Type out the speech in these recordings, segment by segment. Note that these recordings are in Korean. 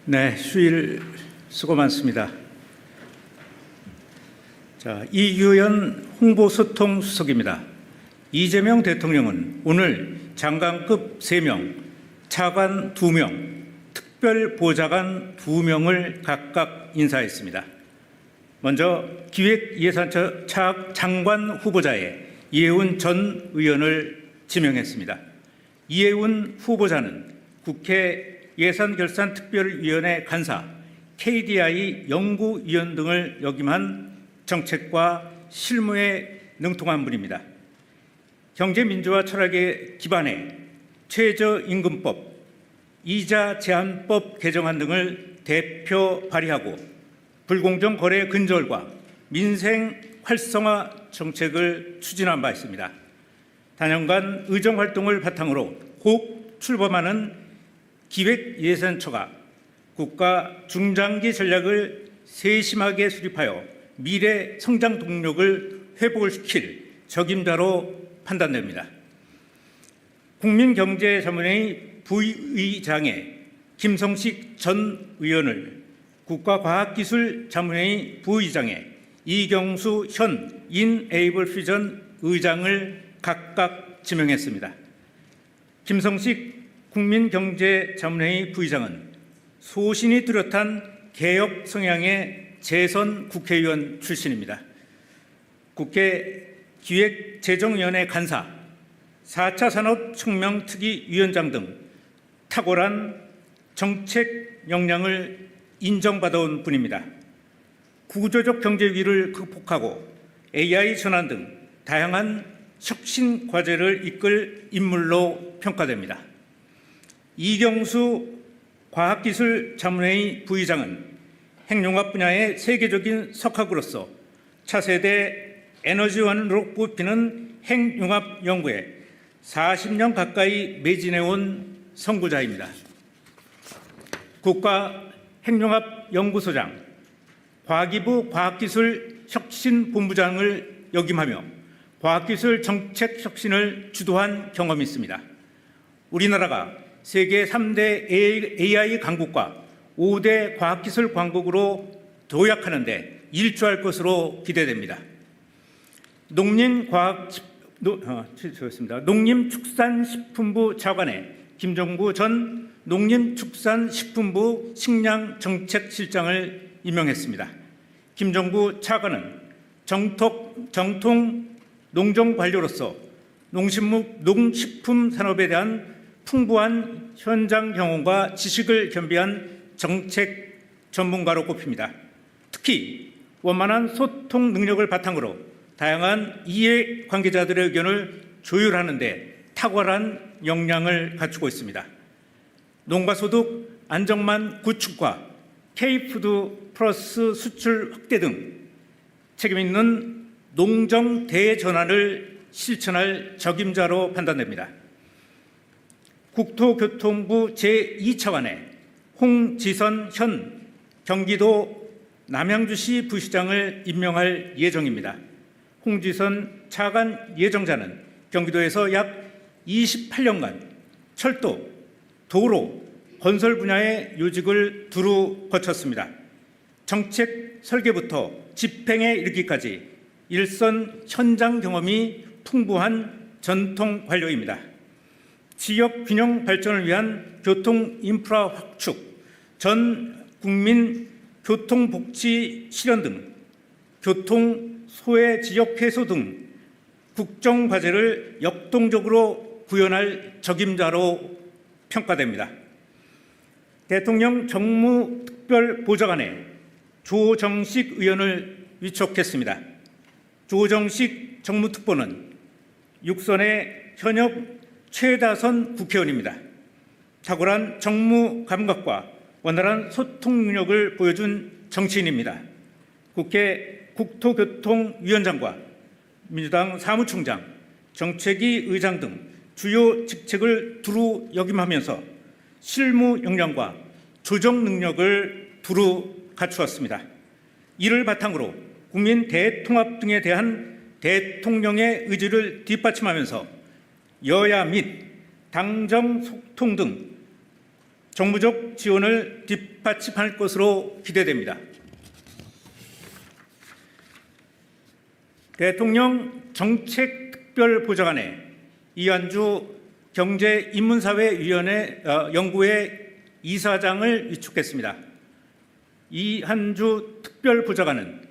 네, 휴일 수고 많습니다. 이규현 홍보소통수석입니다. 이재명 대통령은 오늘 장관급 3명, 차관 2명, 특별보좌관 2명을 각각 인사했습니다. 먼저 기획예산처 장관 후보자에 이해운 전 의원을 지명했습니다. 이해운 후보자는 국회 예산결산특별위원회 간사, KDI 연구위원 등을 역임한 정책과 실무에 능통한 분입니다. 경제민주화 철학에 기반해 최저임금법, 이자 제한법 개정안 등을 대표 발의하고 불공정 거래 근절과 민생 활성화 정책을 추진한 바 있습니다. 단연간 의정활동을 바탕으로 곧 출범하는 기획예산처가 국가 중장기 전략을 세심하게 수립하여 미래 성장 동력을 회복을 시킬 적임자로 판단됩니다. 국민경제자문회의 부의장에 김성식 전 의원을, 국가과학기술자문회의 부의장에 이경수 현 인에이블퓨전 의장을 각각 지명했습니다. 김성식 국민경제자문회의 부의장은 소신이 뚜렷한 개혁 성향의 재선 국회의원 출신입니다. 국회 기획재정위원회 간사, 4차 산업혁명특위위원장 등 탁월한 정책 역량을 인정받아온 분입니다. 구조적 경제위기를 극복하고 AI 전환 등 다양한 혁신 과제를 이끌 인물로 평가됩니다. 이경수 과학기술자문회의 부의장은 핵융합 분야의 세계적인 석학으로서 차세대 에너지원으로 뽑히는 핵융합 연구에 40년 가까이 매진해온 선구자입니다. 국가핵융합연구소장, 과기부 과학기술혁신본부장을 역임하며 과학기술 정책 혁신을 주도한 경험이 있습니다. 우리나라가 세계 3대 AI 강국과 5대 과학기술 강국으로 도약하는 데 일조할 것으로 기대됩니다. 농림축산식품부 차관에 김종구 전 농림축산식품부 식량정책실장을 임명했습니다. 김종구 차관은 정통 농정관료로서 농식품 산업에 대한 풍부한 현장 경험과 지식을 겸비한 정책 전문가로 꼽힙니다. 특히 원만한 소통 능력을 바탕으로 다양한 이해관계자들의 의견을 조율하는 데 탁월한 역량을 갖추고 있습니다. 농가소득 안정망 구축과 K푸드 플러스 수출 확대 등 책임있는 농정 대전환을 실천할 적임자로 판단됩니다. 국토교통부 제2차관에 홍지선 현 경기도 남양주시 부시장을 임명할 예정입니다. 홍지선 차관 예정자는 경기도에서 약 28년간 철도, 도로, 건설 분야의 요직을 두루 거쳤습니다. 정책 설계부터 집행에 이르기까지 일선 현장 경험이 풍부한 전통 관료입니다. 지역 균형 발전을 위한 교통 인프라 확축, 전 국민 교통복지 실현 등 교통 소외 지역 해소 등 국정 과제를 역동적으로 구현할 적임자로 평가됩니다. 대통령 정무특별보좌관에 조정식 의원을 위촉했습니다. 조정식 정무특보는 육선의 현역 최다선 국회의원입니다. 탁월한 정무 감각과 원활한 소통 능력을 보여준 정치인입니다. 국회 국토교통위원장과 민주당 사무총장, 정책위 의장 등 주요 직책을 두루 역임하면서 실무 역량과 조정 능력을 두루 갖추었습니다. 이를 바탕으로 국민 대통합 등에 대한 대통령의 의지를 뒷받침하면서 여야 및 당정 소통 등 정부적 지원을 뒷받침할 것으로 기대됩니다. 대통령 정책특별보좌관에 이한주 경제인문사회위원회 연구회 이사장을 위촉했습니다. 이한주 특별보좌관은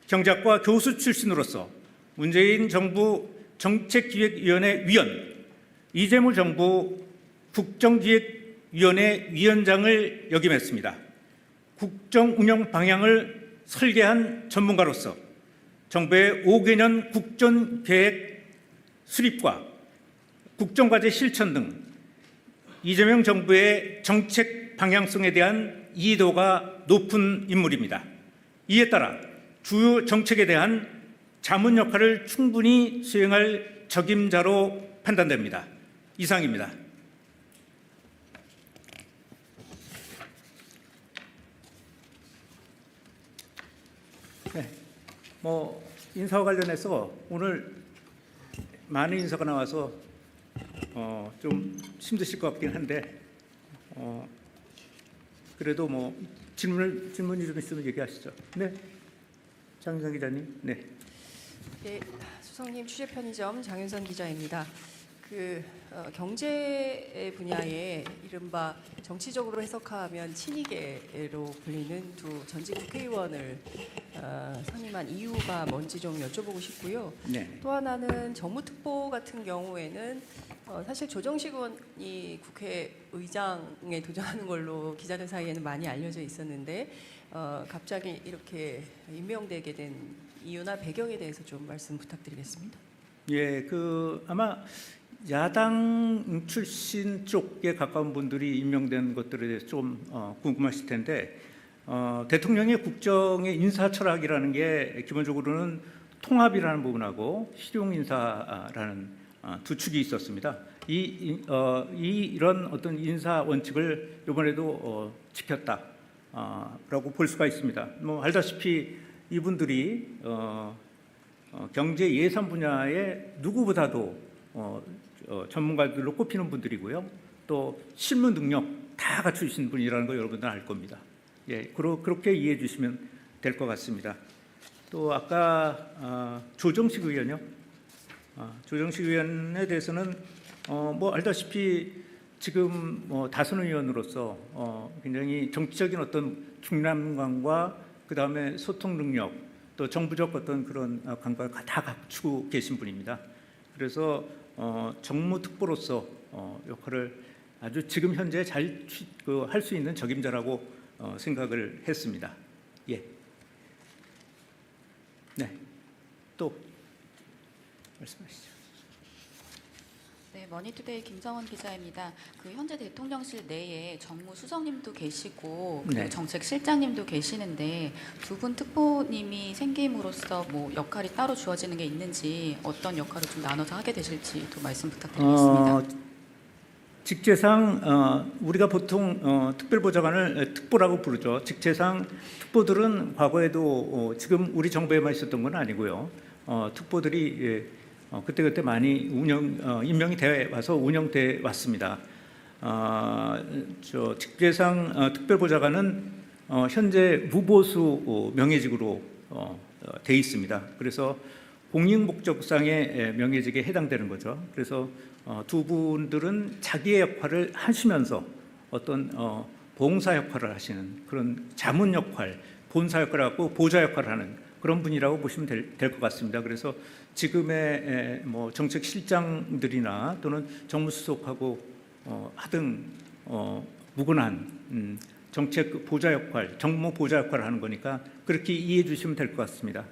경제학과 교수 출신으로서 문재인 정부 정책기획위원회 위원, 이재무 정부 국정기획위원회 위원장을 역임했습니다. 국정운영 방향을 설계한 전문가로서 정부의 5개년 국정계획 수립과 국정과제 실천 등 이재명 정부의 정책 방향성에 대한 이해도가 높은 인물입니다. 이에 따라 주요 정책에 대한 자문 역할을 충분히 수행할 적임자로 판단됩니다. 이상입니다. 네, 인사와 관련해서 오늘 많은 인사가 나와서 좀 힘드실 것 같긴 한데 그래도 질문이 좀 있으면 얘기하시죠. 네, 장윤선 기자님. 네. 네, 수석님 취재편의점 장윤선 기자입니다. 경제 분야에 이른바 정치적으로 해석하면 친이계로 불리는 두 전직 국회의원을 선임한 이유가 뭔지 좀 여쭤보고 싶고요. 네. 또 하나는 정무특보 같은 경우에는 사실 조정식 의원이 국회의장에 도전하는 걸로 기자들 사이에는 많이 알려져 있었는데 갑자기 이렇게 임명되게 된 이유나 배경에 대해서 좀 말씀 부탁드리겠습니다. 예, 아마 야당 출신 쪽에 가까운 분들이 임명된 것들에 대해서 좀 궁금하실 텐데 대통령의 국정의 인사 철학이라는 게 기본적으로는 통합이라는 부분하고 실용 인사라는 두 축이 있었습니다. 이런 어떤 인사 원칙을 이번에도 지켰다라고 볼 수가 있습니다. 알다시피 이분들이 경제 예산 분야에 누구보다도 전문가들로 꼽히는 분들이고요. 또 실무 능력 다 갖추신 분이라는 거 여러분들 알 겁니다. 예, 그렇게 이해해 주시면 될 것 같습니다. 또 아까 조정식 의원요. 조정식 의원에 대해서는 알다시피 지금 다선 의원으로서 굉장히 정치적인 어떤 중량감과 그 다음에 소통 능력 또 정부적 어떤 그런 감각을 다 갖추고 계신 분입니다. 그래서 정무특보로서 역할을 아주 지금 현재 잘 할 수 있는 적임자라고 생각을 했습니다. 예. 네. 또 말씀하시죠. 네, 머니투데이 김성원 기자입니다. 현재 대통령실 내에 정무수석님도 계시고 그리고 네. 정책실장님도 계시는데 두 분 특보님이 생김으로써 역할이 따로 주어지는 게 있는지 어떤 역할을 좀 나눠서 하게 되실지도 말씀 부탁드리겠습니다. 직제상 우리가 보통 특별보좌관을 특보라고 부르죠. 직제상 특보들은 과거에도 지금 우리 정부에만 있었던 건 아니고요. 특보들이 그때 많이 임명이 돼 와서 운영돼 왔습니다. 직제상 특별보좌관은 현재 무보수 명예직으로 돼 있습니다. 그래서 공익목적상의 명예직에 해당되는 거죠. 그래서 두 분들은 자기의 역할을 하시면서 어떤 봉사 역할을 하시는 그런 자문 역할, 본사 역할을 하고 보좌 역할을 하는 그런 분이라고 보시면 될 것 같습니다. 그래서 지금의 정책실장들이나 또는 정무수석하고 하등 무관한 정책 보좌 역할, 정무 보좌 역할을 하는 거니까 그렇게 이해해 주시면 될 것 같습니다.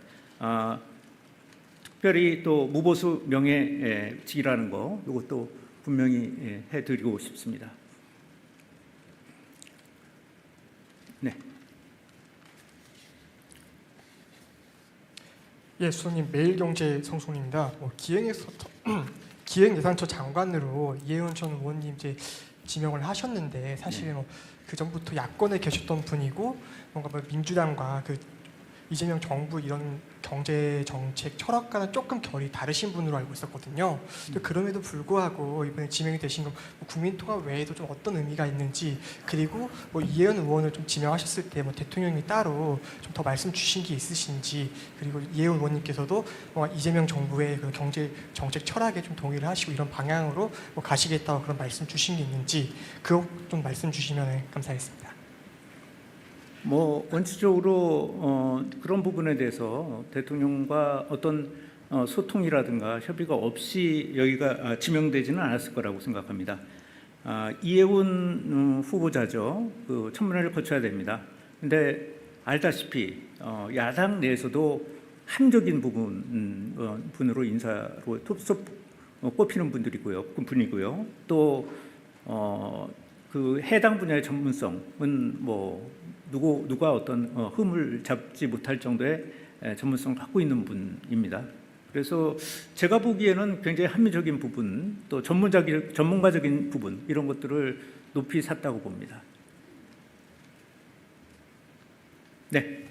특별히 또 무보수 명예직이라는 거 이것도 분명히 해드리고 싶습니다. 네. 예, 수석님 매일경제 성송입니다. 기획예산처 장관으로 이해훈 전 의원님 지명을 하셨는데 사실 그 전부터 야권에 계셨던 분이고 뭔가 민주당과 이재명 정부 이런 경제 정책 철학과는 조금 결이 다르신 분으로 알고 있었거든요. 또 그럼에도 불구하고 이번에 지명이 되신 건 국민통합 외에도 좀 어떤 의미가 있는지, 그리고 뭐 이혜원 의원을 좀 지명하셨을 때 뭐 대통령이 따로 좀 더 말씀 주신 게 있으신지, 그리고 이혜원 의원님께서도 뭐 이재명 정부의 그 경제 정책 철학에 좀 동의를 하시고 이런 방향으로 뭐 가시겠다고 그런 말씀 주신 게 있는지 그것 좀 말씀 주시면 감사하겠습니다. 뭐 원칙적으로 그런 부분에 대해서 대통령과 어떤 소통이라든가 협의가 없이 여기가 지명되지는 않았을 거라고 생각합니다. 이혜훈 후보자죠. 그 청문회를 거쳐야 됩니다. 근데 알다시피 야당 내에서도 합리적인 분으로 인사로 톱스톱 꼽히는 분이고요. 또 그 해당 분야의 전문성은 뭐 누가 어떤 흠을 잡지 못할 정도의 전문성을 갖고 있는 분입니다. 그래서 제가 보기에는 굉장히 합리적인 부분, 또 전문가적인 부분, 이런 것들을 높이 샀다고 봅니다. 네.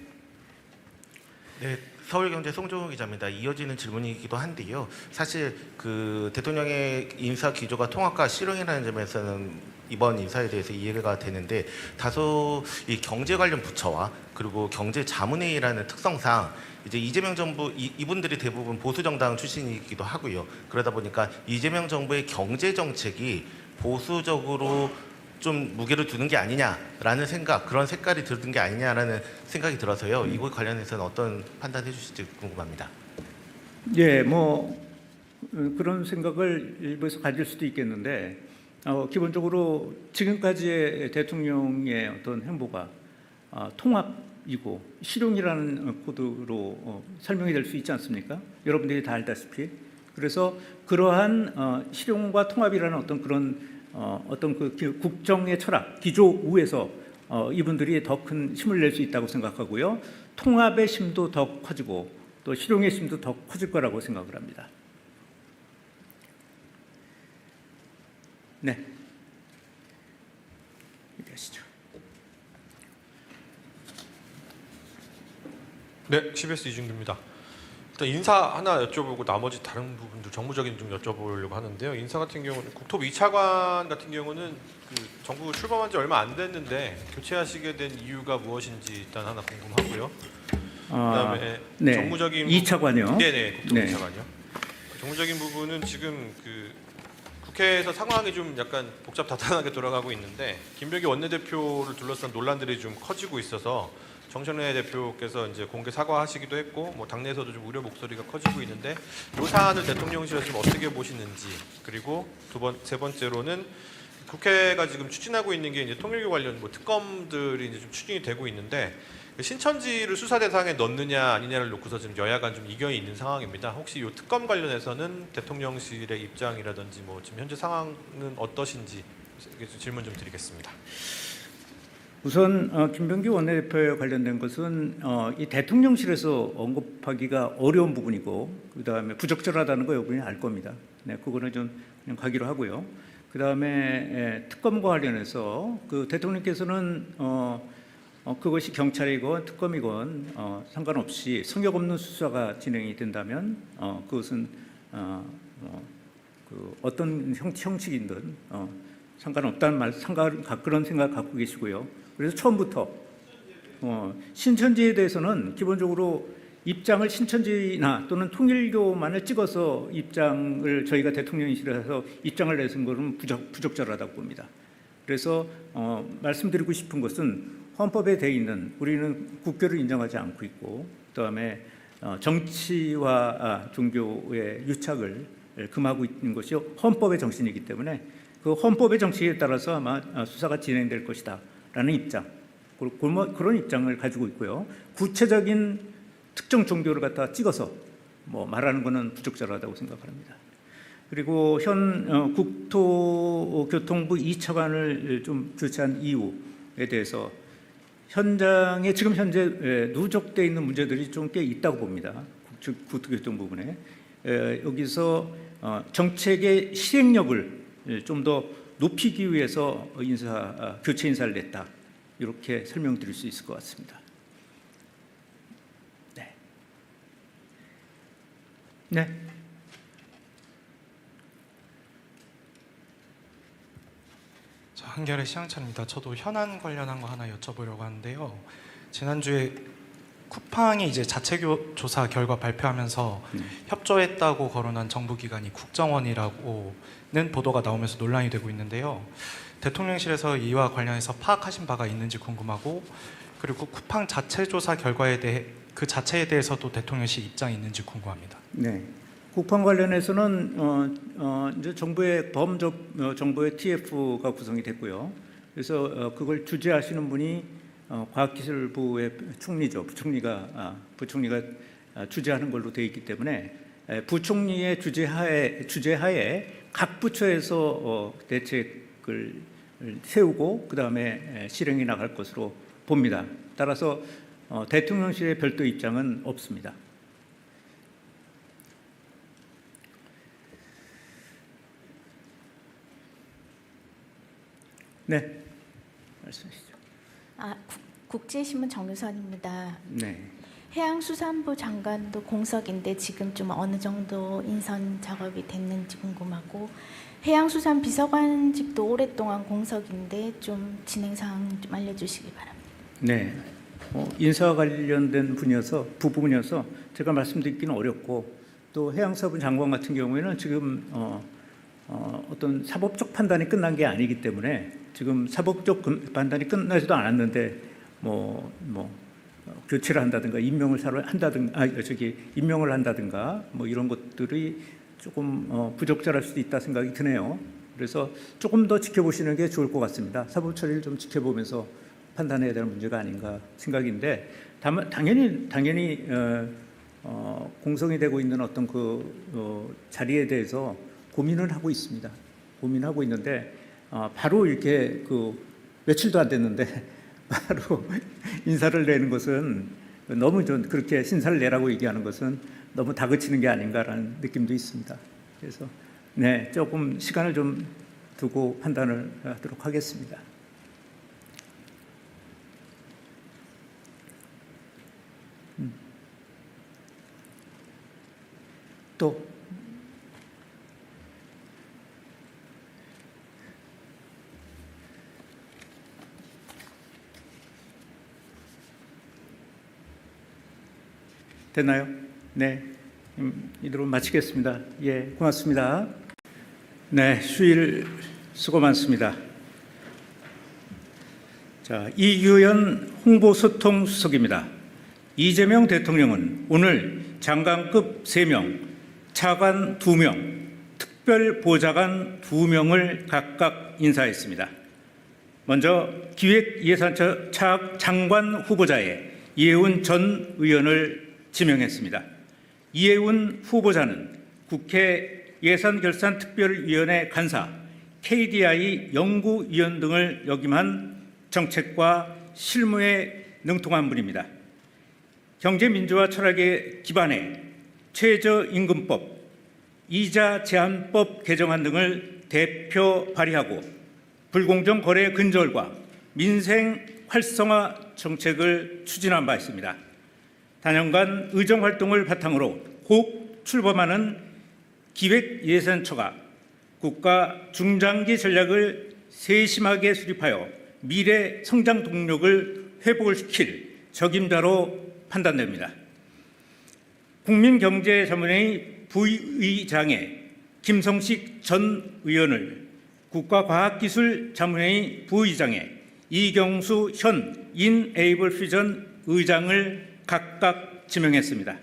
네, 서울경제 송종우 기자입니다. 이어지는 질문이기도 한데요. 사실 그 대통령의 인사 기조가 통합과 실용이라는 점에서는 이번 인사에 대해서 이해가 되는데, 다소 이 경제 관련 부처와 그리고 경제자문회의라는 특성상 이제 이재명 정부 이분들이 대부분 보수 정당 출신이기도 하고요. 그러다 보니까 이재명 정부의 경제 정책이 보수적으로 좀 무게를 두는 게 아니냐라는 생각, 그런 색깔이 드는 게 아니냐라는 생각이 들어서요. 이거 관련해서는 어떤 판단해 주실지 궁금합니다. 예, 뭐 그런 생각을 일부에서 가질 수도 있겠는데, 기본적으로 지금까지의 대통령의 어떤 행보가 통합이고 실용이라는 코드로 설명이 될 수 있지 않습니까? 여러분들이 다 알다시피. 그래서 그러한 실용과 통합이라는 어떤 그런 어떤 그 국정의 철학, 기조 우에서 이분들이 더 큰 힘을 낼 수 있다고 생각하고요. 통합의 심도 더 커지고 또 실용의 심도 더 커질 거라고 생각을 합니다. 네. 얘기하시죠. 네, CBS 이준규입니다. 일단 인사 하나 여쭤보고 나머지 다른 부분들 정무적인 좀 여쭤보려고 하는데요. 인사 같은 경우는 국토부 2차관 같은 경우는 그 정부 출범한 지 얼마 안 됐는데 교체하시게 된 이유가 무엇인지 일단 하나 궁금하고요. 그다음에 네. 정무적인 2차관이요. 네네, 국토부 네. 2차관이요. 정무적인 부분은 지금 그 국회에서 상황이 좀 약간 복잡다단하게 돌아가고 있는데, 김병기 원내대표를 둘러싼 논란들이 좀 커지고 있어서 정청래 대표께서 이제 공개 사과하시기도 했고, 뭐 당내에서도 좀 우려 목소리가 커지고 있는데, 이 사안을 대통령실에서 좀 어떻게 보시는지, 그리고 세 번째로는 국회가 지금 추진하고 있는 게 이제 통일교 관련 뭐 특검들이 이제 좀 추진이 되고 있는데, 신천지를 수사 대상에 넣느냐 아니냐를 놓고서 지금 여야 간 좀 이견이 있는 상황입니다. 혹시 이 특검 관련해서는 대통령실의 입장이라든지 뭐 지금 현재 상황은 어떠신지 질문 좀 드리겠습니다. 우선 김병기 원내대표에 관련된 것은 이 대통령실에서 언급하기가 어려운 부분이고, 그 다음에 부적절하다는 거 여러분이 알 겁니다. 네, 그거는 좀 그냥 가기로 하고요. 그 다음에 특검과 관련해서 그 대통령께서는 그것이 경찰이건 특검이건 상관없이 성역 없는 수사가 진행이 된다면 그것은 그 어떤 형식이든 상관없다는 그런 생각 갖고 계시고요. 그래서 처음부터 신천지에 대해서는 기본적으로 입장을 신천지나 또는 통일교만을 찍어서 입장을 저희가 대통령실에서 입장을 내선 것은 부적절하다고 봅니다. 그래서 말씀드리고 싶은 것은 헌법에 돼 있는, 우리는 국교를 인정하지 않고 있고, 그다음에 정치와 종교의 유착을 금하고 있는 것이 헌법의 정신이기 때문에 그 헌법의 정신에 따라서 아마 수사가 진행될 것이다라는 입장, 그런 입장을 가지고 있고요. 구체적인 특정 종교를 갖다 찍어서 뭐 말하는 것은 부적절하다고 생각합니다. 그리고 현 국토교통부 2차관을 좀 교체한 이유에 대해서 현장에 지금 현재 누적되어 있는 문제들이 좀 꽤 있다고 봅니다. 국토교통 부분에 여기서 정책의 실행력을 좀 더 높이기 위해서 교체 인사를 냈다, 이렇게 설명드릴 수 있을 것 같습니다. 네. 네. 저 한결의 시향찬입니다. 저도 현안 관련한 거 하나 여쭤보려고 하는데요. 지난주에 쿠팡이 이제 자체 조사 결과 발표하면서 협조했다고 거론한 정부기관이 국정원이라고는 보도가 나오면서 논란이 되고 있는데요. 대통령실에서 이와 관련해서 파악하신 바가 있는지 궁금하고, 그리고 쿠팡 자체 조사 결과에 대해 그 자체에 대해서도 대통령실 입장이 있는지 궁금합니다. 네. 국방 관련해서는 이제 정부의 정부의 TF가 구성이 됐고요. 그래서 그걸 주재하시는 분이 과학기술부의 총리죠. 부총리가 주재하는 걸로 되어 있기 때문에 부총리의 주재하에 각 부처에서 대책을 세우고 그 다음에 실행해 나갈 것으로 봅니다. 따라서 대통령실의 별도 입장은 없습니다. 네, 말씀하시죠. 국제신문 정유선입니다. 네, 해양수산부 장관도 공석인데 지금 좀 어느 정도 인선 작업이 됐는지 궁금하고, 해양수산 비서관직도 오랫동안 공석인데 좀 진행 사항 좀 알려주시기 바랍니다. 네. 인사와 관련된 부분이어서 제가 말씀드리기는 어렵고, 또 해양사부 장관 같은 경우에는 지금 어떤 사법적 판단이 끝난 게 아니기 때문에 지금 사법적 판단이 끝나지도 않았는데 교체를 한다든가 임명을 한다든가 뭐 이런 것들이 조금 부적절할 수도 있다 생각이 드네요. 그래서 조금 더 지켜보시는 게 좋을 것 같습니다. 사법 처리를 좀 지켜보면서 판단해야 될 문제가 아닌가 생각인데, 다만 당연히 공성이 되고 있는 어떤 자리에 대해서 고민을 하고 있습니다. 고민하고 있는데 바로 이렇게 며칠도 안 됐는데 바로 인사를 내는 것은 너무 좀 그렇게 신사를 내라고 얘기하는 것은 너무 다그치는 게 아닌가라는 느낌도 있습니다. 그래서 네, 조금 시간을 좀 두고 판단을 하도록 하겠습니다. 또 됐나요? 네, 이대로 마치겠습니다. 예, 고맙습니다. 네, 휴일 수고 많습니다. 자, 이규현 홍보소통수석입니다. 이재명 대통령은 오늘 장관급 3명, 차관 2명, 특별보좌관 2명을 각각 인사했습니다. 먼저 기획예산처 장관 후보자에 이해운 전 의원을 지명했습니다. 이해운 후보자는 국회 예산결산특별위원회 간사, KDI 연구위원 등을 역임한 정책과 실무에 능통한 분입니다. 경제민주화 철학에 기반해 최저임금법, 이자 제한법 개정안 등을 대표 발의하고 불공정 거래 근절과 민생 활성화 정책을 추진한 바 있습니다. 단연간 의정활동을 바탕으로 곧 출범하는 기획예산처가 국가 중장기 전략을 세심하게 수립하여 미래 성장 동력을 회복을 시킬 적임자로 판단됩니다. 국민경제자문회의 부의장에 김성식 전 의원을, 국가과학기술자문회의 부의장에 이경수 현 인에이블 퓨전 의장을 각각 지명했습니다.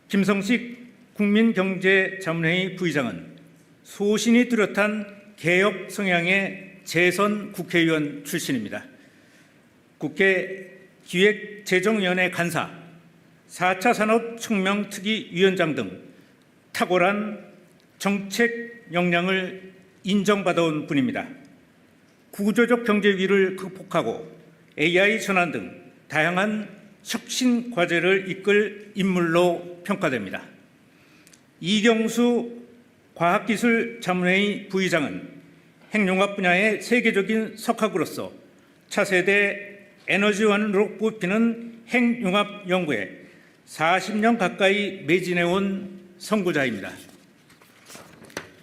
김성식 국민경제자문회의 부의장은 소신이 뚜렷한 개혁 성향의 재선 국회의원 출신입니다. 국회 기획재정위원회 간사, 4차 산업혁명특위위원장 등 탁월한 정책 역량을 인정받아온 분입니다. 구조적 경제 위기를 극복하고 AI 전환 등 다양한 혁신 과제를 이끌 인물로 평가됩니다. 이경수 과학기술자문회의 부의장은 핵융합 분야의 세계적인 석학으로서 차세대 에너지원으로 꼽히는 핵융합 연구에 40년 가까이 매진해온 선고자입니다.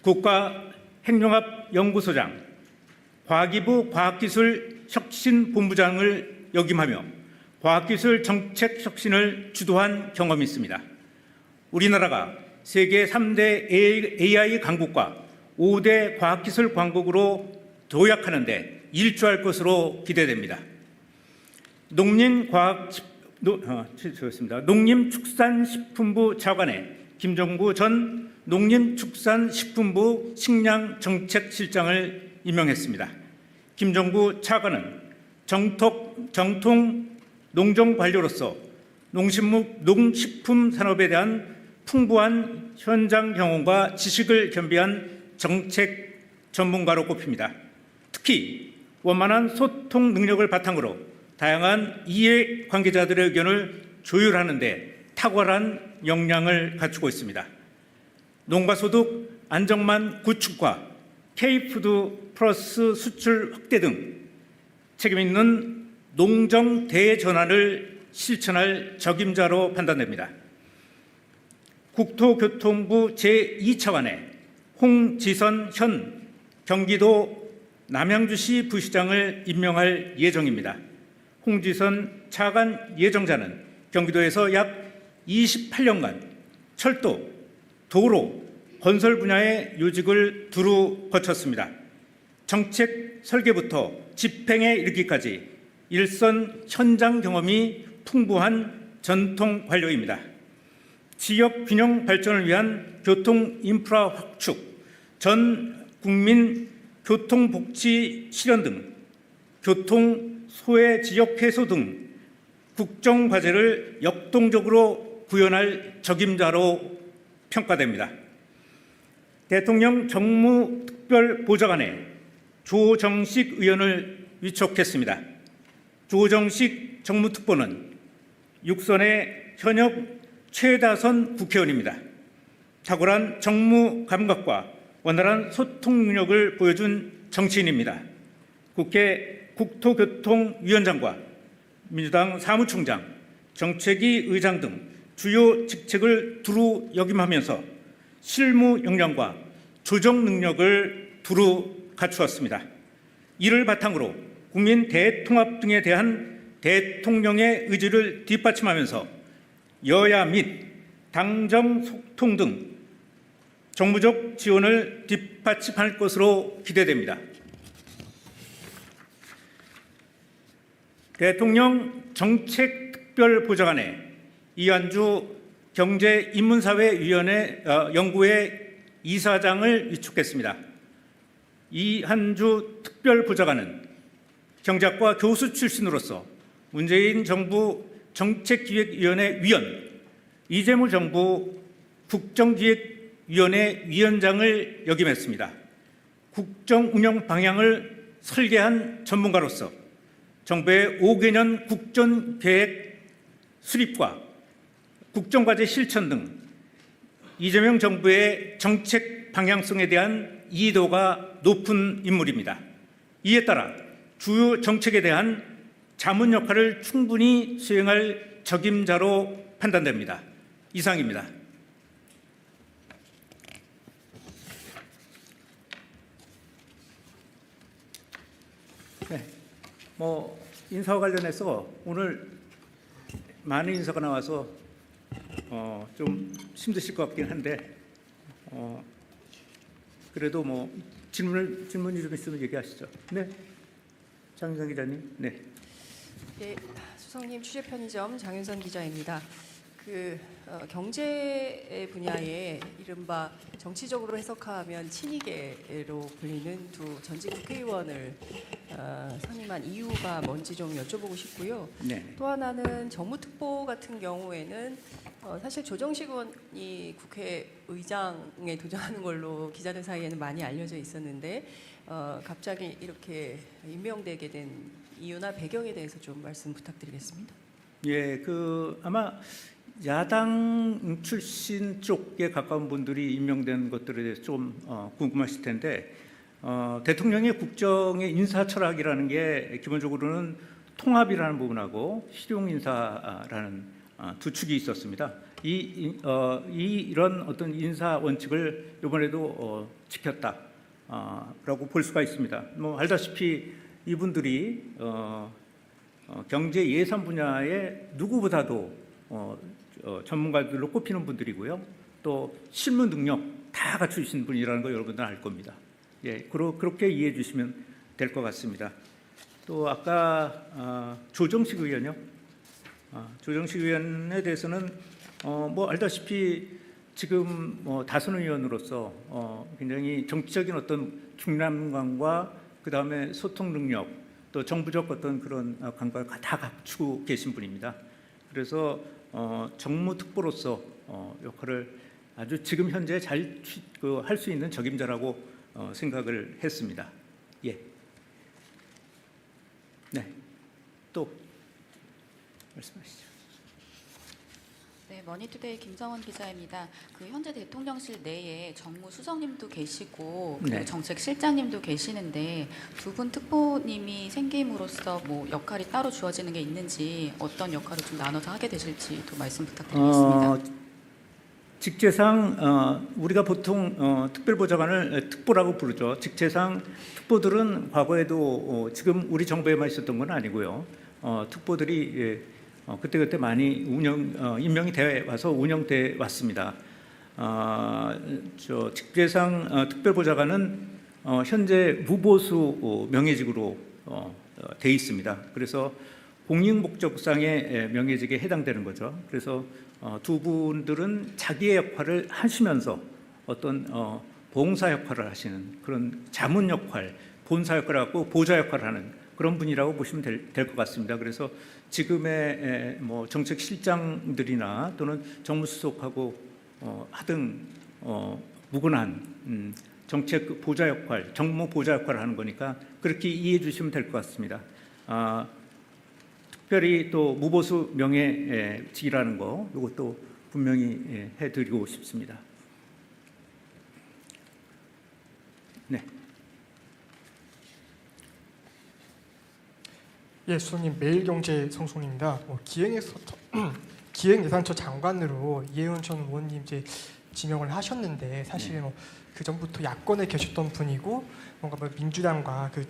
국가행정합연구소장, 과기부 과학기술혁신본부장을 역임하며 과학기술 정책 혁신을 주도한 경험이 있습니다. 우리나라가 세계 3대 AI 강국과 5대 과학기술 강국으로 도약하는 데 일조할 것으로 기대됩니다. 농림축산식품부 차관에 김정구 전 농림축산식품부 식량정책실장을 임명했습니다. 김정구 차관은 정통 농정관료로서 농식품 산업에 대한 풍부한 현장 경험과 지식을 겸비한 정책 전문가로 꼽힙니다. 특히 원만한 소통 능력을 바탕으로 다양한 이해관계자들의 의견을 조율하는 데 탁월한 역량을 갖추고 있습니다. 농가소득 안정망 구축과 K푸드 플러스 수출 확대 등 책임 있는 농정 대전환을 실천할 적임자로 판단됩니다. 국토교통부 제2차관에 홍지선 현 경기도 남양주시 부시장을 임명할 예정입니다. 홍지선 차관 예정자는 경기도에서 약 28년간 철도, 도로, 건설 분야의 요직을 두루 거쳤습니다. 정책 설계부터 집행에 이르기까지 일선 현장 경험이 풍부한 전통 관료입니다. 지역 균형 발전을 위한 교통 인프라 확축, 전 국민 교통복지 실현 등 교통 소외 지역 해소 등 국정 과제를 역동적으로 구현할 적임자로 평가됩니다. 대통령 정무특별보좌관에 조정식 의원을 위촉했습니다. 조정식 정무특보는 육선의 현역 최다선 국회의원입니다. 탁월한 정무 감각과 원활한 소통 능력을 보여준 정치인입니다. 국회 국토교통위원장과 민주당 사무총장, 정책위 의장 등 주요 직책을 두루 역임하면서 실무 역량과 조정 능력을 두루 갖추었습니다. 이를 바탕으로 국민 대통합 등에 대한 대통령의 의지를 뒷받침하면서 여야 및 당정 소통 등 정무적 지원을 뒷받침할 것으로 기대됩니다. 대통령 정책특별보좌관에 이한주 경제인문사회위원회 연구회 이사장을 위촉했습니다. 이한주 특별보좌관은 경제학과 교수 출신으로서 문재인 정부 정책기획위원회 위원, 이재무 정부 국정기획위원회 위원장을 역임했습니다. 국정 운영 방향을 설계한 전문가로서 정부의 5개년 국정계획 수립과 국정과제 실천 등 이재명 정부의 정책 방향성에 대한 이해도가 높은 인물입니다. 이에 따라 주요 정책에 대한 자문 역할을 충분히 수행할 적임자로 판단됩니다. 이상입니다. 네, 인사와 관련해서 오늘 많은 인사가 나와서 좀 힘드실 것 같긴 한데 그래도 질문이 좀 있으면 얘기하시죠. 네, 장윤선 기자님. 네. 네, 수석님 취재 편의점 장윤선 기자입니다. 경제 분야에 이른바 정치적으로 해석하면 친이계로 불리는 두 전직 국회의원을 선임한 이유가 뭔지 좀 여쭤보고 싶고요. 네. 또 하나는 정무특보 같은 경우에는 사실 조정식 의원이 국회의장에 도전하는 걸로 기자들 사이에는 많이 알려져 있었는데 갑자기 이렇게 임명되게 된 이유나 배경에 대해서 좀 말씀 부탁드리겠습니다. 예, 아마 야당 출신 쪽에 가까운 분들이 임명된 것들에 대해서 좀 궁금하실 텐데 대통령의 국정의 인사 철학이라는 게 기본적으로는 통합이라는 부분하고 실용 인사라는 두 축이 있었습니다. 이런 어떤 인사 원칙을 이번에도 지켰다라고 볼 수가 있습니다. 뭐 알다시피 이분들이 경제 예산 분야에 누구보다도 전문가들로 꼽히는 분들이고요. 또 실무 능력 다 갖추신 분이라는 거 여러분들 알 겁니다. 예, 그렇게 이해해 주시면 될 것 같습니다. 또 아까 조정식 의원요. 조정식 의원에 대해서는 뭐 알다시피 지금 다선 의원으로서 굉장히 정치적인 어떤 중량감과 그 다음에 소통 능력 또 정부적 어떤 그런 감각을 다 갖추고 계신 분입니다. 그래서 정무특보로서 역할을 아주 지금 현재 잘 할 수 있는 적임자라고 생각을 했습니다. 예. 네. 또 말씀하시죠. 네, 머니투데이 김정원 기자입니다. 그 현재 대통령실 내에 정무수석님도 계시고 네. 정책실장님도 계시는데 두 분 특보님이 생김으로써 뭐 역할이 따로 주어지는 게 있는지 어떤 역할을 좀 나눠서 하게 되실지 또 말씀 부탁드리겠습니다. 직제상 우리가 보통 특별보좌관을 특보라고 부르죠. 직제상 특보들은 과거에도 지금 우리 정부에만 있었던 건 아니고요. 특보들이 그때그때 많이 임명이 돼 와서 운영돼 왔습니다. 직제상 특별보좌관은 현재 무보수 명예직으로 돼 있습니다. 그래서 공익목적상의 명예직에 해당되는 거죠. 그래서 두 분들은 자기의 역할을 하시면서 어떤 봉사 역할을 하시는 그런 자문 역할, 본사 역할을 하고 보좌 역할을 하는 그런 분이라고 보시면 될 것 같습니다. 그래서 지금의 뭐 정책실장들이나 또는 정무수석하고 하등 무관한 정책 보좌 역할, 정무 보좌 역할을 하는 거니까 그렇게 이해해 주시면 될 것 같습니다. 특별히 또 무보수 명예직이라는 거 이것도 분명히 해드리고 싶습니다. 네. 예, 수석님 매일경제 성송입니다. 기획예산처 장관으로 이해원 전 의원님 이제 지명을 하셨는데 사실 그 전부터 야권에 계셨던 분이고 뭔가 뭐 민주당과 그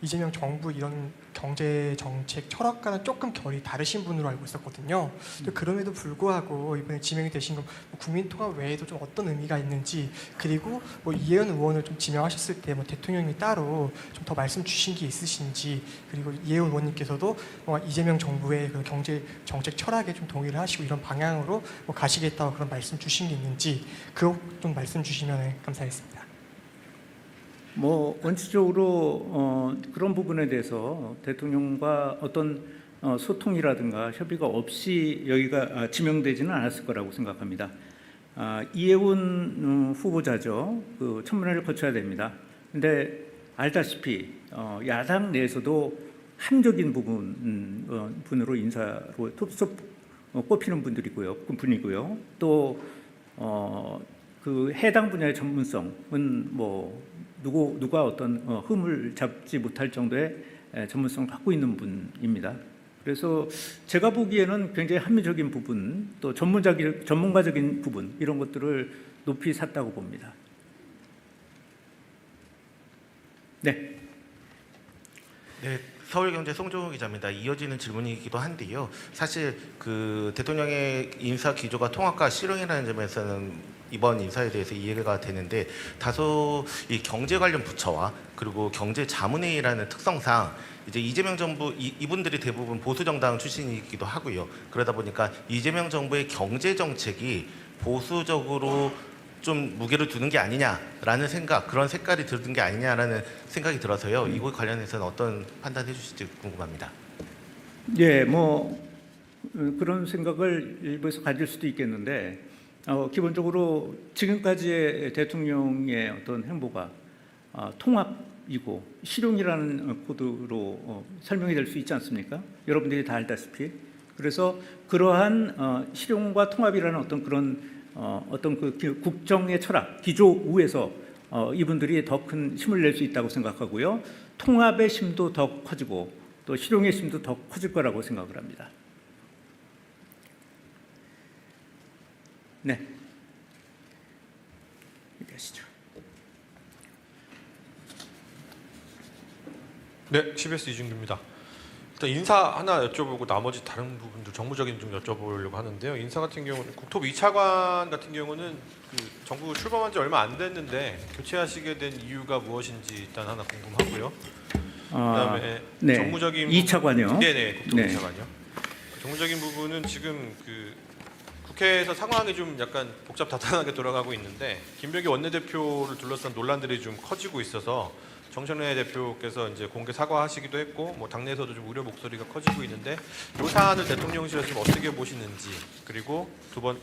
이재명 정부 이런 경제 정책 철학과는 조금 결이 다르신 분으로 알고 있었거든요. 그럼에도 불구하고 이번에 지명이 되신 건 국민통합 외에도 좀 어떤 의미가 있는지, 그리고 뭐 이해원 의원을 좀 지명하셨을 때 뭐 대통령이 따로 좀 더 말씀 주신 게 있으신지, 그리고 이해원 의원님께서도 뭐 이재명 정부의 그 경제 정책 철학에 좀 동의를 하시고 이런 방향으로 뭐 가시겠다고 그런 말씀 주신 게 있는지 그거 좀 말씀 주시면 감사하겠습니다. 뭐 원칙적으로 그런 부분에 대해서 대통령과 어떤 소통이라든가 협의가 없이 여기가 지명되지는 않았을 거라고 생각합니다. 이해운 후보자죠. 그 청문회를 거쳐야 됩니다. 근데 알다시피 야당 내에서도 합리적인 분으로 인사로 톱top 꼽히는 분이고요. 또 그 해당 분야의 전문성은 뭐 누가 어떤 흠을 잡지 못할 정도의 전문성을 갖고 있는 분입니다. 그래서 제가 보기에는 굉장히 합리적인 부분, 또 전문가적인 부분 이런 것들을 높이 샀다고 봅니다. 네. 네, 서울경제 송종우 기자입니다. 이어지는 질문이기도 한데요. 사실 그 대통령의 인사 기조가 통합과 실용이라는 점에서는 이번 인사에 대해서 이해가 되는데 다소 이 경제 관련 부처와 그리고 경제자문회의라는 특성상 이제 이재명 정부 이분들이 대부분 보수 정당 출신이기도 하고요. 그러다 보니까 이재명 정부의 경제 정책이 보수적으로 좀 무게를 두는 게 아니냐라는 생각, 그런 색깔이 드는 게 아니냐라는 생각이 들어서요. 이거 관련해서는 어떤 판단해 주실지 궁금합니다. 예, 뭐 그런 생각을 일부에서 가질 수도 있겠는데 기본적으로 지금까지의 대통령의 어떤 행보가 통합이고 실용이라는 코드로 설명이 될 수 있지 않습니까? 여러분들이 다 알다시피. 그래서 그러한 실용과 통합이라는 어떤 그런 어떤 그 국정의 철학, 기조 우에서 이분들이 더 큰 힘을 낼 수 있다고 생각하고요. 통합의 심도 더 커지고 또 실용의 심도 더 커질 거라고 생각을 합니다. 네. 얘기하시죠. 네, CBS 이준규입니다. 일단 인사 하나 여쭤보고 나머지 다른 부분도 정무적인 좀 여쭤보려고 하는데요. 인사 같은 경우는 국토부 2차관 같은 경우는 그 정부 출범한 지 얼마 안 됐는데 교체하시게 된 이유가 무엇인지 일단 하나 궁금하고요. 그다음에 네. 정무적인 2차관이요. 네네, 국토부 네. 2차관이요. 정무적인 부분은 지금 그 국회에서 상황이 좀 약간 복잡다단하게 돌아가고 있는데 김병기 원내대표를 둘러싼 논란들이 좀 커지고 있어서 정청래 대표께서 이제 공개 사과하시기도 했고 뭐 당내에서도 좀 우려 목소리가 커지고 있는데 이 사안을 대통령실에서 좀 어떻게 보시는지, 그리고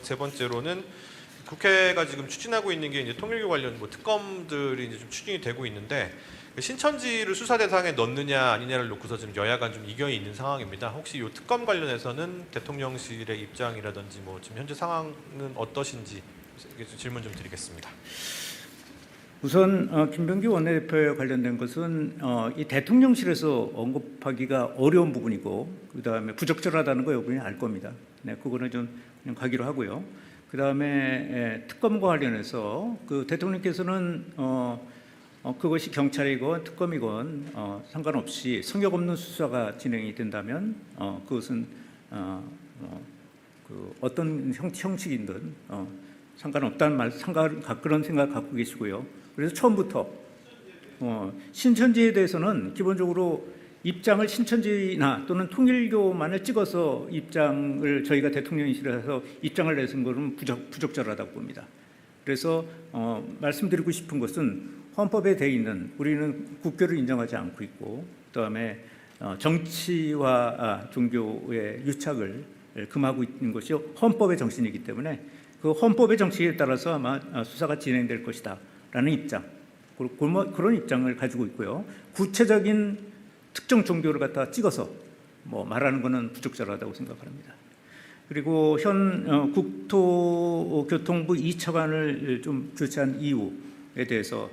세 번째로는 국회가 지금 추진하고 있는 게 이제 통일교 관련 뭐 특검들이 이제 좀 추진이 되고 있는데 신천지를 수사 대상에 넣느냐 아니냐를 놓고서 지금 여야 간 좀 이견이 있는 상황입니다. 혹시 이 특검 관련해서는 대통령실의 입장이라든지 뭐 지금 현재 상황은 어떠신지 질문 좀 드리겠습니다. 우선 김병기 원내대표에 관련된 것은 이 대통령실에서 언급하기가 어려운 부분이고, 그 다음에 부적절하다는 거 여러분이 알 겁니다. 네, 그거는 좀 그냥 가기로 하고요. 그 다음에 특검과 관련해서 그 대통령께서는 그것이 경찰이건 특검이건 상관없이 성역 없는 수사가 진행이 된다면 그것은 그 어떤 형식이든 상관없다는 말, 그런 생각 갖고 계시고요. 그래서 처음부터 신천지에 대해서는 기본적으로 입장을 신천지나 또는 통일교만을 찍어서 입장을 저희가 대통령실에서 입장을 내는 것은 부적절하다고 봅니다. 그래서 말씀드리고 싶은 것은 헌법에 돼 있는, 우리는 국교를 인정하지 않고 있고, 그다음에 정치와 종교의 유착을 금하고 있는 것이 헌법의 정신이기 때문에 그 헌법의 정신에 따라서 아마 수사가 진행될 것이다라는 입장, 그런 입장을 가지고 있고요. 구체적인 특정 종교를 갖다 찍어서 뭐 말하는 것은 부적절하다고 생각합니다. 그리고 현 국토교통부 2차관을 좀 교체한 이유에 대해서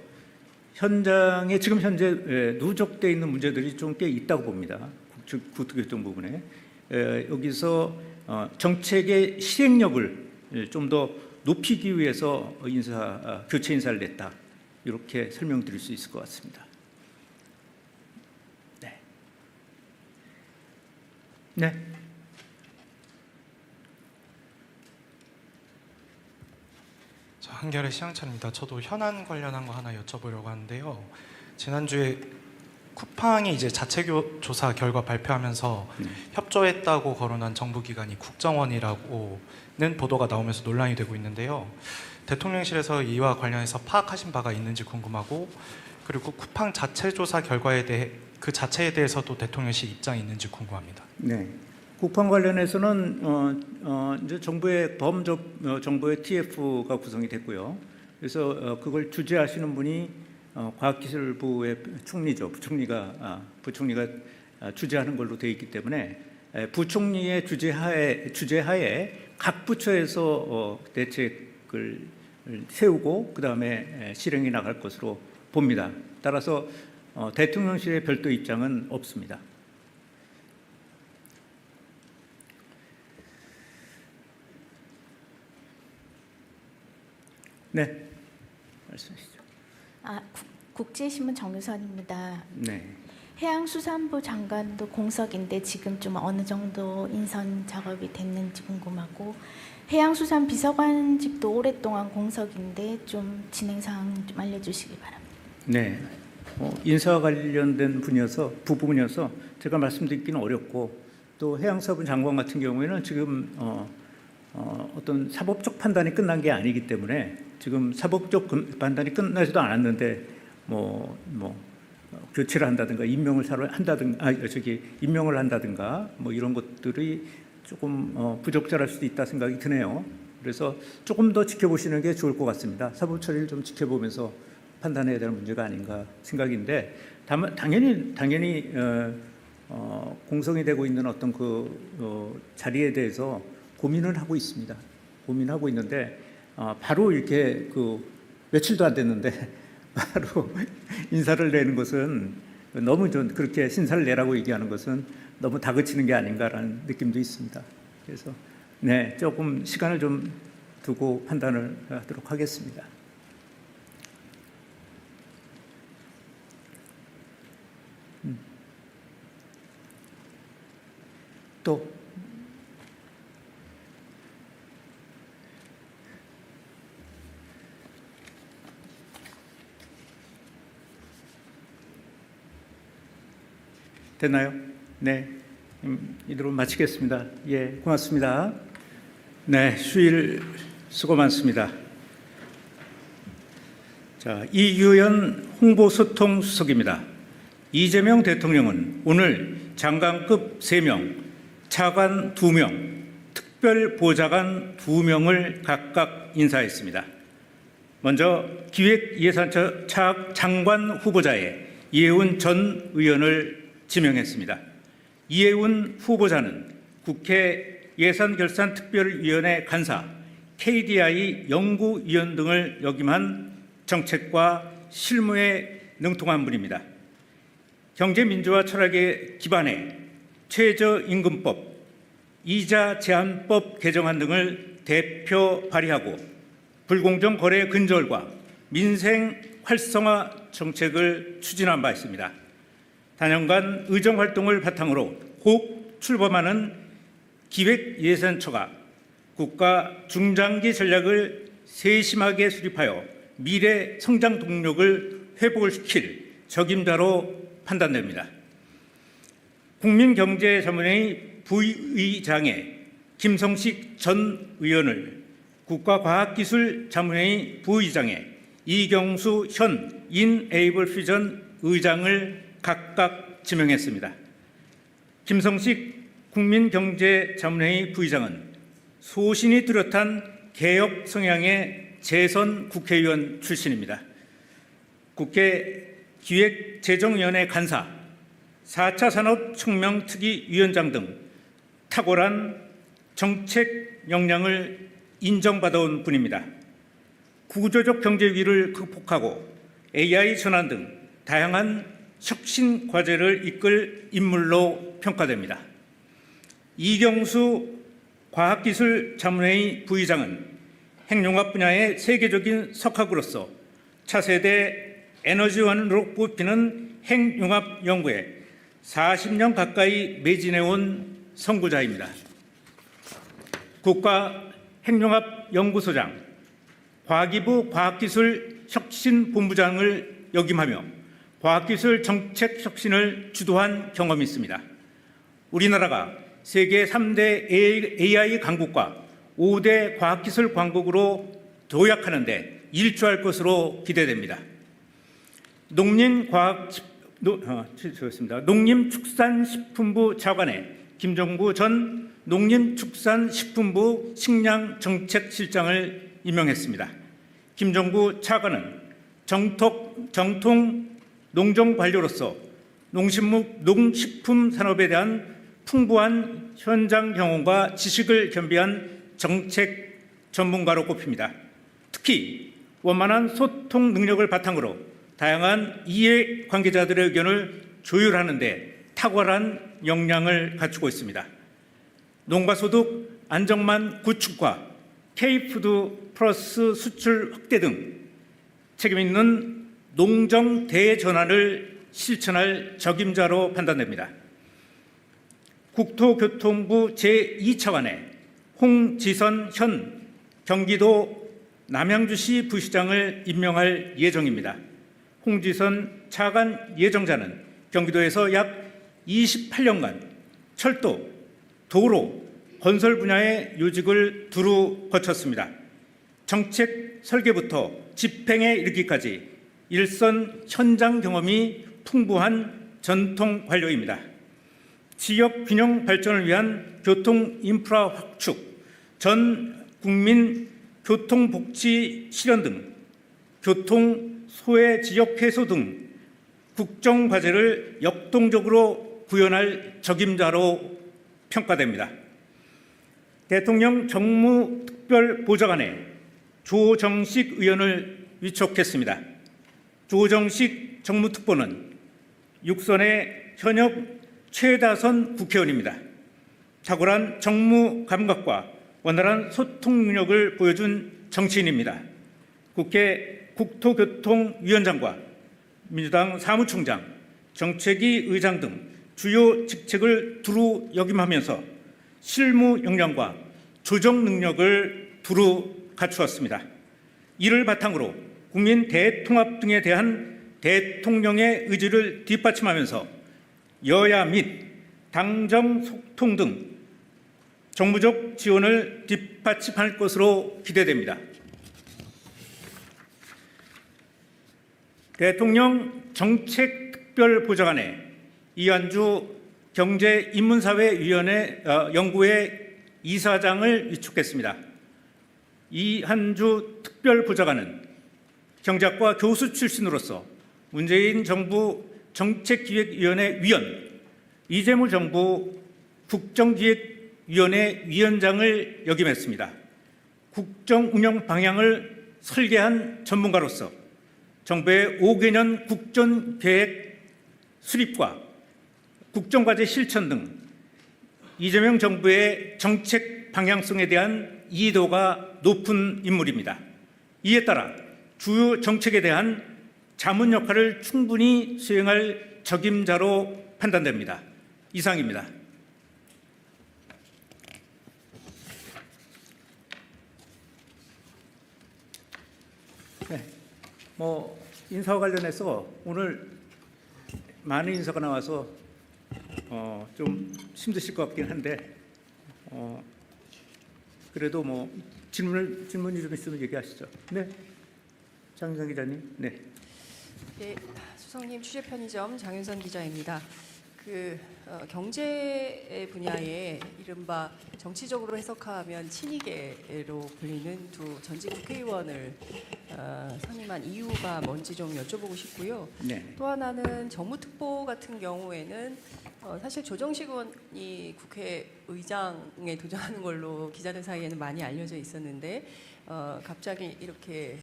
현장에 지금 현재 누적되어 있는 문제들이 좀 꽤 있다고 봅니다. 국토교통 부분에 여기서 정책의 실행력을 좀 더 높이기 위해서 교체 인사를 냈다, 이렇게 설명드릴 수 있을 것 같습니다. 네. 네. 한겨레 시향찬입니다. 저도 현안 관련한 거 하나 여쭤보려고 하는데요. 지난주에 쿠팡이 이제 자체 조사 결과 발표하면서 협조했다고 거론한 정부기관이 국정원이라고는 보도가 나오면서 논란이 되고 있는데요. 대통령실에서 이와 관련해서 파악하신 바가 있는지 궁금하고, 그리고 쿠팡 자체 조사 결과에 대해 그 자체에 대해서도 대통령실 입장이 있는지 궁금합니다. 네. 쿠팡 관련해서는 이제 정부의 정부의 TF가 구성이 됐고요. 그래서 그걸 주재하시는 분이 과학기술부의 총리죠. 부총리가 주재하는 걸로 되어 있기 때문에 부총리의 주재하에 각 부처에서 대책을 세우고 그 다음에 실행해 나갈 것으로 봅니다. 따라서 대통령실의 별도 입장은 없습니다. 네, 말씀하시죠. 국제신문 정유선입니다. 네. 해양수산부 장관도 공석인데 지금 좀 어느 정도 인선 작업이 됐는지 궁금하고, 해양수산 비서관직도 오랫동안 공석인데 좀 진행 사항 좀 알려주시기 바랍니다. 네. 인사와 관련된 부분이어서 제가 말씀드리기는 어렵고, 또 해양수산부 장관 같은 경우에는 지금 어떤 사법적 판단이 끝난 게 아니기 때문에 지금 사법적 판단이 끝나지도 않았는데 교체를 한다든가 임명을 한다든가 뭐 이런 것들이 조금 부적절할 수도 있다 생각이 드네요. 그래서 조금 더 지켜보시는 게 좋을 것 같습니다. 사법 처리를 좀 지켜보면서 판단해야 될 문제가 아닌가 생각인데, 당연히 공성이 되고 있는 어떤 그 자리에 대해서 고민을 하고 있습니다. 고민하고 있는데 바로 이렇게 며칠도 안 됐는데 바로 인사를 내는 것은 너무 좀 그렇게 신사를 내라고 얘기하는 것은 너무 다그치는 게 아닌가라는 느낌도 있습니다. 그래서 네, 조금 시간을 좀 두고 판단을 하도록 하겠습니다. 또 됐나요? 네, 이대로 마치겠습니다. 예, 고맙습니다. 네, 휴일 수고 많습니다. 자, 이규현 홍보소통수석입니다. 이재명 대통령은 오늘 장관급 3명, 차관 2명, 특별보좌관 2명을 각각 인사했습니다. 먼저 기획예산처 장관 후보자에 이해운 전 의원을 지명했습니다. 이해운 후보자는 국회 예산결산특별위원회 간사, KDI 연구위원 등을 역임한 정책과 실무에 능통한 분입니다. 경제민주화 철학에 기반해 최저임금법, 이자 제한법 개정안 등을 대표 발의하고 불공정 거래 근절과 민생 활성화 정책을 추진한 바 있습니다. 단연간 의정활동을 바탕으로 곧 출범하는 기획예산처가 국가 중장기 전략을 세심하게 수립하여 미래 성장 동력을 회복을 시킬 적임자로 판단됩니다. 국민경제자문회의 부의장에 김성식 전 의원을, 국가과학기술자문회의 부의장에 이경수 현 인에이블 퓨전 의장을 각각 지명했습니다. 김성식 국민경제자문회의 부의장은 소신이 뚜렷한 개혁 성향의 재선 국회의원 출신입니다. 국회 기획재정위원회 간사, 4차 산업혁명특위위원장 등 탁월한 정책 역량을 인정받아온 분입니다. 구조적 경제 위기를 극복하고 AI 전환 등 다양한 혁신 과제를 이끌 인물로 평가됩니다. 이경수 과학기술자문회의 부의장은 핵융합 분야의 세계적인 석학으로서 차세대 에너지원으로 뽑히는 핵융합 연구에 40년 가까이 매진해온 선구자입니다. 국가핵융합연구소장, 과기부 과학기술혁신본부장을 역임하며 과학기술 정책 혁신을 주도한 경험이 있습니다. 우리나라가 세계 3대 AI 강국과 5대 과학기술 강국으로 도약하는 데 일조할 것으로 기대됩니다. 농림축산식품부 차관에 김종구 전 농림축산식품부 식량정책실장을 임명했습니다. 김종구 차관은 정통 농정관료로서 농식품 산업에 대한 풍부한 현장 경험과 지식을 겸비한 정책 전문가로 꼽힙니다. 특히 원만한 소통 능력을 바탕으로 다양한 이해 관계자들의 의견을 조율하는 데 탁월한 역량을 갖추고 있습니다. 농가소득 안정망 구축과 K푸드 플러스 수출 확대 등 책임 있는 농정 대전환을 실천할 적임자로 판단됩니다. 국토교통부 제2차관에 홍지선 현 경기도 남양주시 부시장을 임명할 예정입니다. 홍지선 차관 예정자는 경기도에서 약 28년간 철도, 도로, 건설 분야의 요직을 두루 거쳤습니다. 정책 설계부터 집행에 이르기까지 일선 현장 경험이 풍부한 전통 관료입니다. 지역 균형 발전을 위한 교통 인프라 확축, 전 국민 교통복지 실현 등 교통 소외 지역 해소 등 국정 과제를 역동적으로 구현할 적임자로 평가됩니다. 대통령 정무특별보좌관에 조정식 의원을 위촉했습니다. 조정식 정무특보는 육선의 현역 최다선 국회의원입니다. 탁월한 정무 감각과 원활한 소통 능력을 보여준 정치인입니다. 국회 국토교통위원장과 민주당 사무총장, 정책위 의장 등 주요 직책을 두루 역임하면서 실무 역량과 조정 능력을 두루 갖추었습니다. 이를 바탕으로 국민 대통합 등에 대한 대통령의 의지를 뒷받침하면서 여야 및 당정 소통 등 정무적 지원을 뒷받침할 것으로 기대됩니다. 대통령 정책특별보좌관에 이한주 경제인문사회위원회 연구회 이사장을 위촉했습니다. 이한주 특별보좌관은 경제학과 교수 출신으로서 문재인 정부 정책기획위원회 위원, 이재모 정부 국정기획위원회 위원장을 역임했습니다. 국정 운영 방향을 설계한 전문가로서 정부의 5개년 국정계획 수립과 국정과제 실천 등 이재명 정부의 정책 방향성에 대한 이해도가 높은 인물입니다. 이에 따라 주요 정책에 대한 자문 역할을 충분히 수행할 적임자로 판단됩니다. 이상입니다. 네, 인사와 관련해서 오늘 많은 인사가 나와서 좀 힘드실 것 같긴 한데 그래도 질문이 좀 있으면 얘기하시죠. 네, 장윤선 기자님. 네. 네, 수석님 취재 편의점 장윤선 기자입니다. 경제 분야에 이른바 정치적으로 해석하면 친이계로 불리는 두 전직 국회의원을 선임한 이유가 뭔지 좀 여쭤보고 싶고요. 네. 또 하나는 정무특보 같은 경우에는 사실 조정식 의원이 국회의장에 도전하는 걸로 기자들 사이에는 많이 알려져 있었는데 갑자기 이렇게